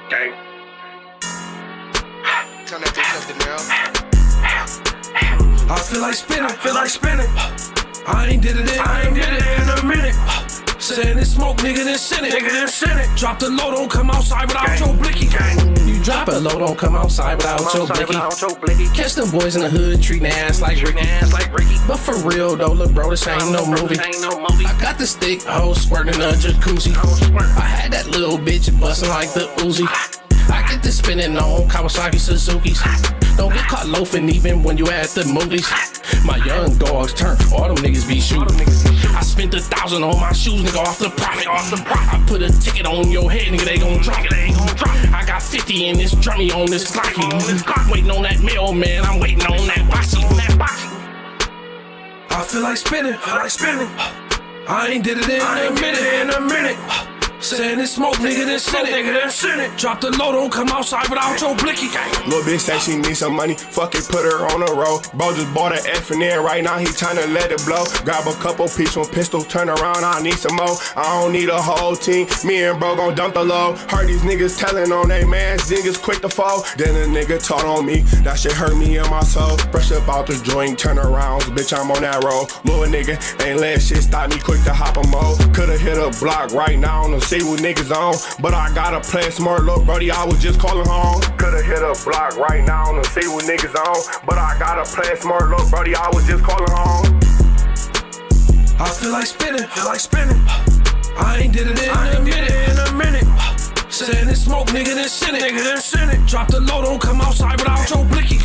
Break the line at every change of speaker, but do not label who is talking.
Gang.
Turn that bitch up, De Niro.
I feel like spinning. I ain't did it in a minute. Saying this smoke, nigga, then send it. Drop the low, don't come outside without your blicky. You drop it low, don't come outside without your blicky. Catch them boys in the hood, treating their ass like Ricky. But for real though, look bro, this ain't no movie. I got the stick, hoe squirting a jacuzzi. I had that little bitch busting like the Uzi. I get to spinning on Kawasaki Suzuki's. Don't get caught loafing even when you at the movies. My young dogs turn, all them niggas be shooting. I spent 1,000 on my shoes, nigga, off the profit. I put a ticket on your head, nigga, they gon' drop it. I got 50 in this drummy on this Glocky. Waiting on that mailman, I'm waiting on that bossy. I feel like spinning. I ain't did it in a minute. Saying this smoke, nigga, then send it. Drop the low, don't come outside without your blicky.
Lil' bitch say she need some money, fuck it, put her on the road. Bro just bought an F and N, right now he tryna let it blow. Grab a couple pieces from pistol, turn around, I need some more. I don't need a whole team, me and bro gon' dump the low. Heard these niggas telling on they mans, niggas quick to fall. Then a nigga taught on me, that shit hurt me in my soul. Fresh up out the joint, turn around, bitch I'm on that road. Little nigga ain't let shit stop me quick to hop a mo. Coulda hit a block right now on the see what niggas on, but I gotta play smart, little brody, I was just calling home. Coulda hit a block right now on the see what niggas on, but I gotta play smart, little brody, I was just calling home.
I feel like spinning. I ain't did it in a minute. Saying this smoke, nigga, then send it. Drop the low, don't come outside without your blicky.